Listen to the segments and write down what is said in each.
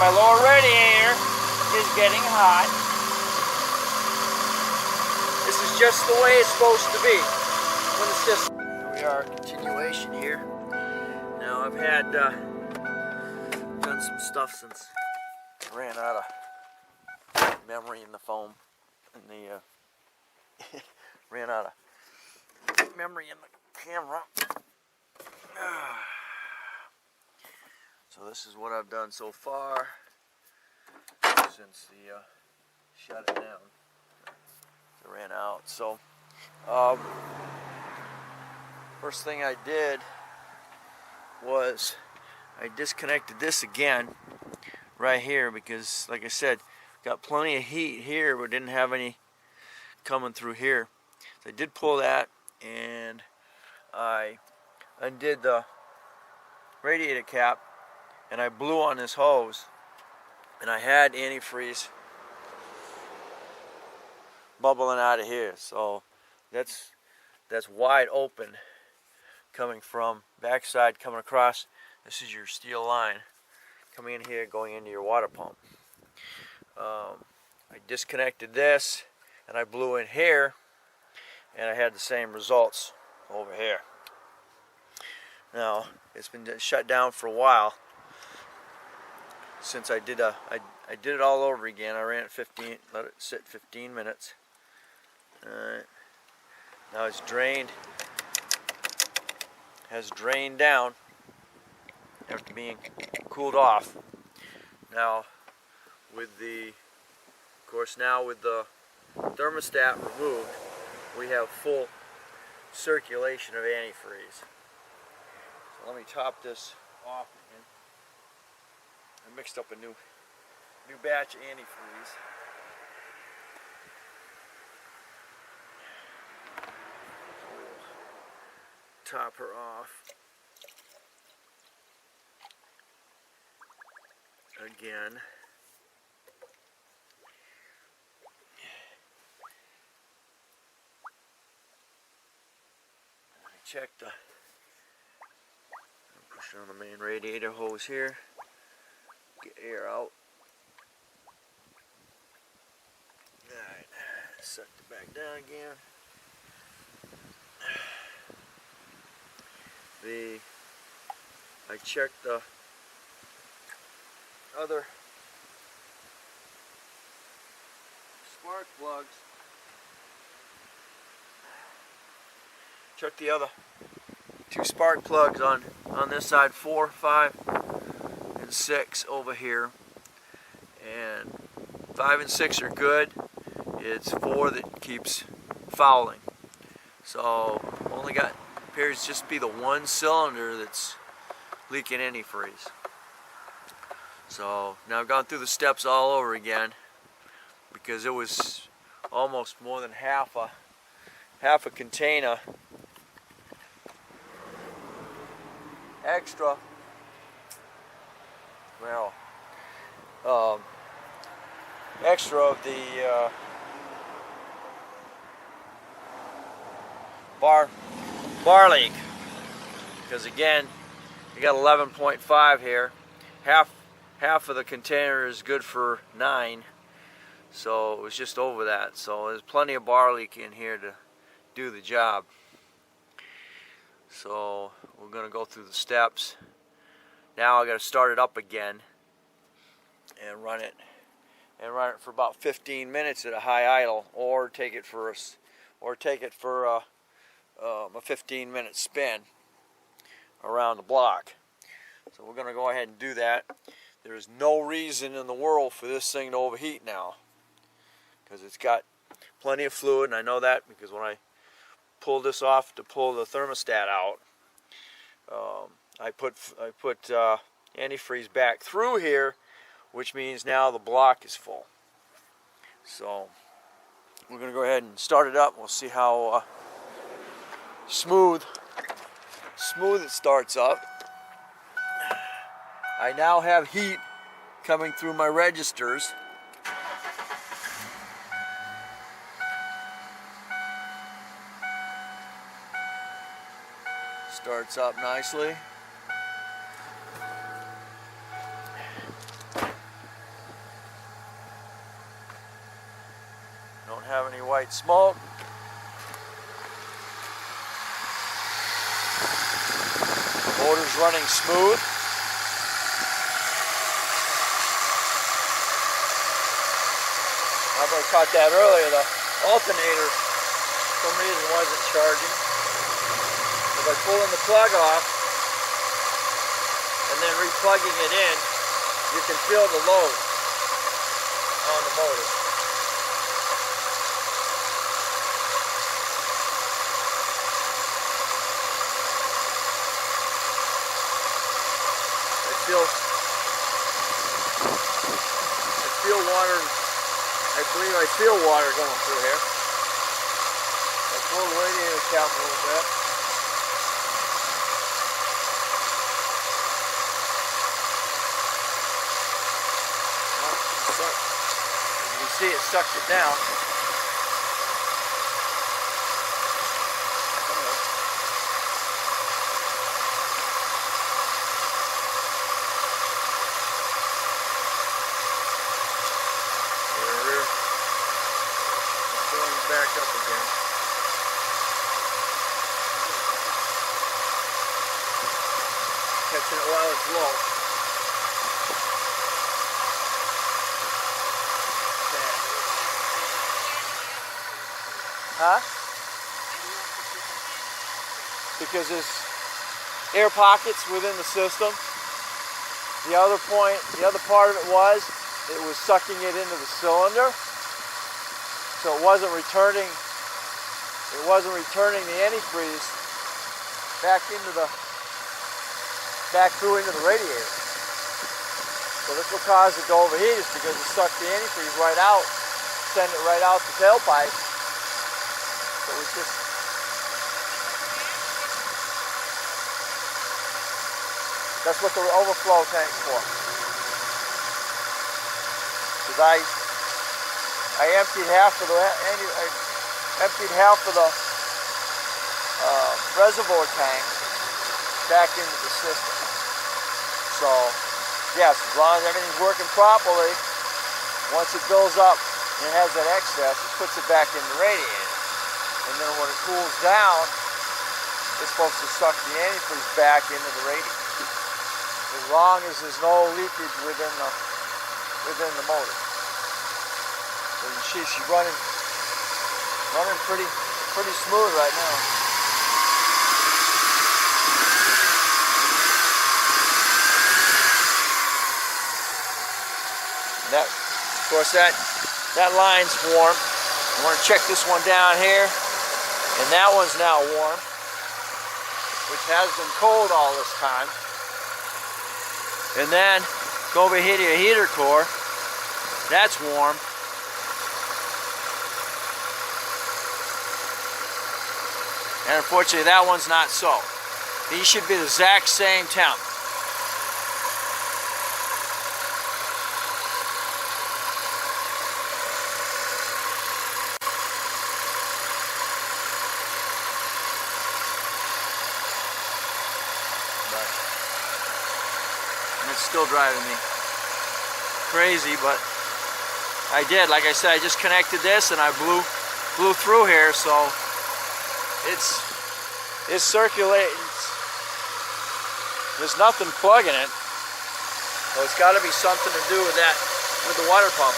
my lower radiator is getting hot. This is just the way it's supposed to be when it's just. Here we are, continuation here. Now I've had done some stuff since I ran out of memory in the foam, and the ran out of memory in the camera. So this is what I've done so far since the shut it down. It ran out. So first thing I did was I disconnected this again right here because, like I said, got plenty of heat here but didn't have any coming through here. So I did pull that, and I undid the radiator cap, and I blew on this hose, and I had antifreeze bubbling out of here. So that's wide open coming from backside, coming across. This is your steel line coming in here, going into your water pump. I disconnected this and I blew in here, and I had the same results over here. Now it's been shut down for a while since I did it all over again. I ran it 15, let it sit 15 minutes. Alright. Now it's drained, has drained down after being cooled off. Now with the thermostat removed, we have full circulation of antifreeze. So let me top this off again. I mixed up a new batch of antifreeze. Top her off again. I checked I'm pushing on the main radiator hose here, get air out. Alright, set it back down again. I checked the other spark plugs. Check the other two spark plugs on this side, 4, 5, and 6 over here. And 5 and 6 are good. It's 4 that keeps fouling. So only appears just to be the one cylinder that's leaking antifreeze. So now I've gone through the steps all over again because it was almost more than half a container extra. Well, extra of the bar leak, because again you got 11.5 here. Half of the container is good for 9, so it was just over that. So there's plenty of bar leak in here to do the job. So we're going to go through the steps. Now I got to start it up again and run it for about 15 minutes at a high idle, or take it for a 15-minute spin around the block. So we're going to go ahead and do that. There's no reason in the world for this thing to overheat now, because it's got plenty of fluid, and I know that because when I pulled this off to pull the thermostat out, I put antifreeze back through here, which means now the block is full. So we're going to go ahead and start it up. We'll see how smooth it starts up. I now have heat coming through my registers. Starts up nicely. good smoke. The motor's running smooth. I caught that earlier. The alternator, for some reason, wasn't charging. So by pulling the plug off and then replugging it in, you can feel the load on the motor. I feel water. I believe I feel water going through here. I pulled the radiator cap a little bit. As you can see, it sucked it down. Back up again. Catching it while it's low. Okay. Huh? Because there's air pockets within the system. The other part of it was sucking it into the cylinder. So it wasn't returning the antifreeze back through into the radiator. So this will cause it to overheat, is because it sucked the antifreeze right out, send it right out the tailpipe. So it's just that's what the overflow tank's for. Because I emptied half of the reservoir tank back into the system. So yes, as long as everything's working properly, once it builds up and it has that excess, it puts it back in the radiator. And then when it cools down, it's supposed to suck the antifreeze back into the radiator. As long as there's no leakage within the motor. So you see she's running pretty smooth right now. And that, of course, that line's warm. I want to check this one down here, and that one's now warm, which has been cold all this time. And then go over here to your heater core. That's warm. And unfortunately, that one's not so. These should be the exact same temp. And it's still driving me crazy, but I did. Like I said, I just connected this and I blew through here, so it's circulating. There's nothing plugging it. So it's got to be something to do with that, with the water pump.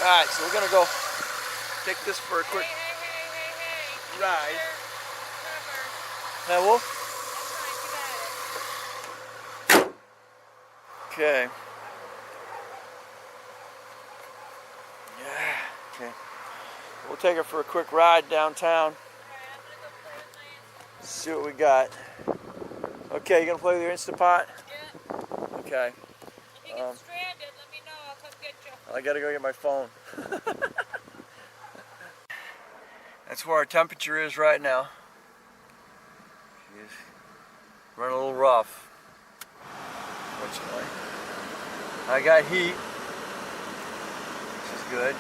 Alright, so we're going to go take this for a quick ride. Now, Wolf? Okay. Yeah, okay. We'll take it for a quick ride downtown. See what we got. Okay, you gonna play with your Instapot? Yeah. Okay. If you get stranded, let me know. I'll come get you. I gotta go get my phone. That's where our temperature is right now. She's running a little rough, fortunately. I got heat, which is good.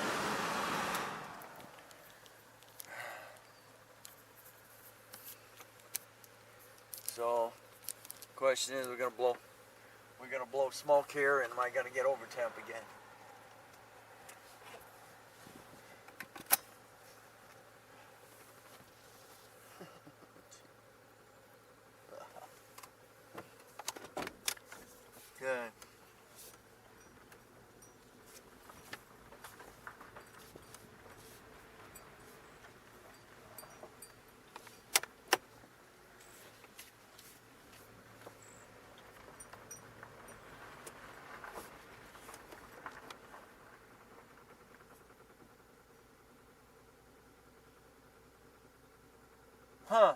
So, question is, we're gonna blow smoke here, and am I gonna get over temp again? Huh.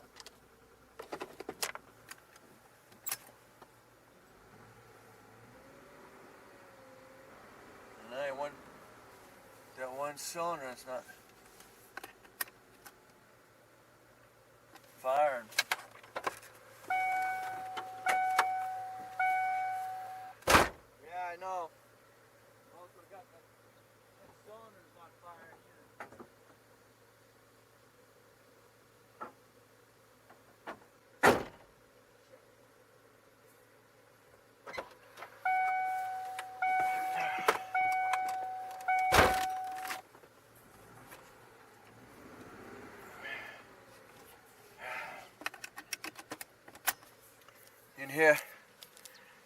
And that one cylinder is not firing. Yeah, I know. Also got that cylinder's not firing either.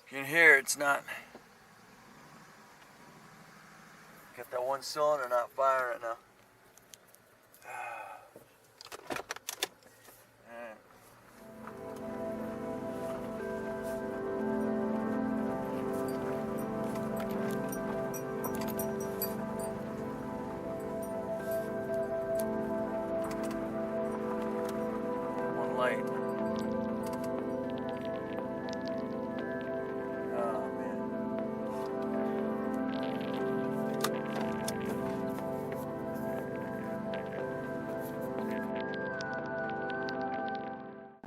You can hear it's not. Got that one cylinder not firing right now.